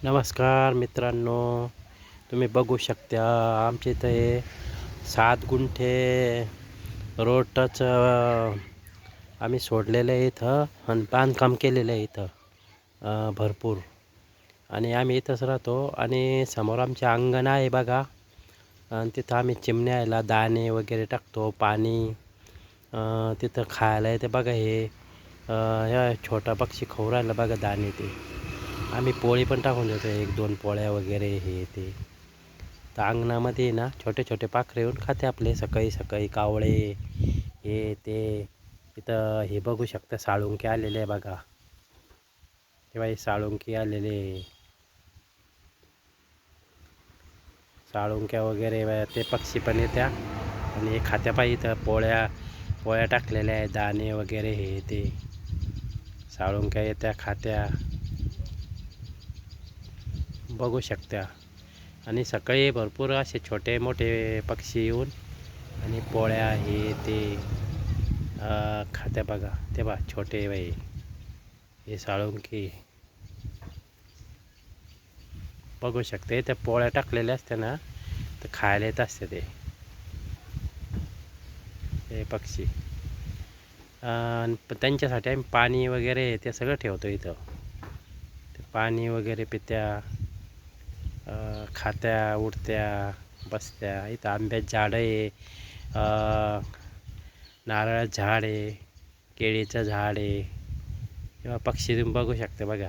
नमस्कार मित्रांनो, तुम्ही बघू शकता आमच्या इथं हे 7 गुंठे रोड टच आम्ही सोडलेलं आहे इथं आणि बांधकाम केलेलं आहे इथं भरपूर. आणि आम्ही इथंच राहतो आणि समोर आमचे अंगण आहे बघा. आणि तिथं आम्ही चिमण्याला दाणे वगैरे टाकतो, पाणी तिथं खायला येते बघा. हे ह्या छोटा पक्षी खाऊ राहिला बघा दाणे ते. आम्ही पोळी पण टाकून देतो, 1-2 पोळ्या वगैरे हे ते. तर अंगणामध्ये ना छोटे छोटे पाखरे येऊन खाते आपले सकाळी सकाळी. कावळे हे ते. इथं हे बघू शकता, साळुंके आलेले आहे बघा. तेव्हा हे साळुंके आलेले, साळुंक्या वगैरे ते पक्षी पण येत्या आणि हे खात्या पाहिजे. इथं पोळ्या पोळ्या टाकलेल्या आहे, दाणे वगैरे हे ते. साळुंक्या येत्या खात्या, बघू शकता. आणि सकाळी भरपूर असे छोटे मोठे पक्षी येऊन आणि पोळ्या हे ते खात्या बघा. ते बघा छोटे बाई, हे साळुंकी बघू शकते. त्या पोळ्या टाकलेल्या असते ना, तर खायला येत असते ते पक्षी. त्यांच्यासाठी आम्ही पाणी वगैरे ते सगळं ठेवतो इथं. ते पाणी वगैरे पित्या, खात्या, उठत्या, बसत्या. इथं आंब्याचं झाड आहे, नारळाचं झाड आहे, केळीचं झाड आहे. किंवा पक्षी तुम्ही बघू शकता बघा.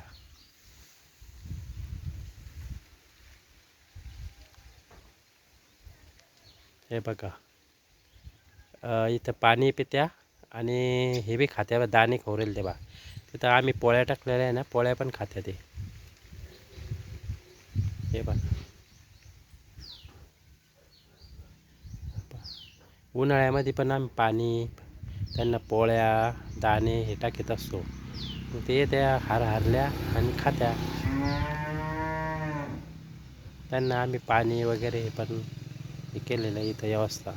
हे बघा, इथं पाणी पित्या आणि हे बी खात्या, दाणे खोरेल ते बा. तिथं आम्ही पोळ्या टाकलेल्या आहे ना, पोळ्या पण खात्या ते. हे बघा, उन्हाळ्यामध्ये पण आम्ही पाणी, त्यांना पोळ्या दाणे हे टाकीत असतो. ते त्या हरल्या आणि खात्या. त्यांना आम्ही पाणी वगैरे हे पण हे केलेलं आहे इथं व्यवस्था.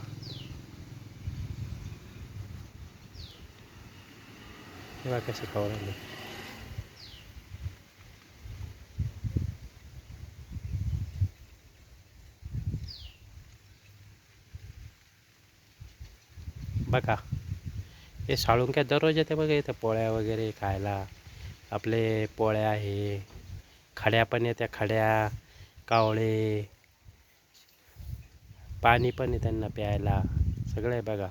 तेव्हा कसे खाऊ राहिले बघा. हे साळुंक्या दररोज येते बघा इथं पोळ्या वगैरे खायला. आपले पोळ्या आहे, खड्या पण येत्या, खड्या, कावळे, पाणी पण आहे त्यांना प्यायला, सगळं आहे बघा.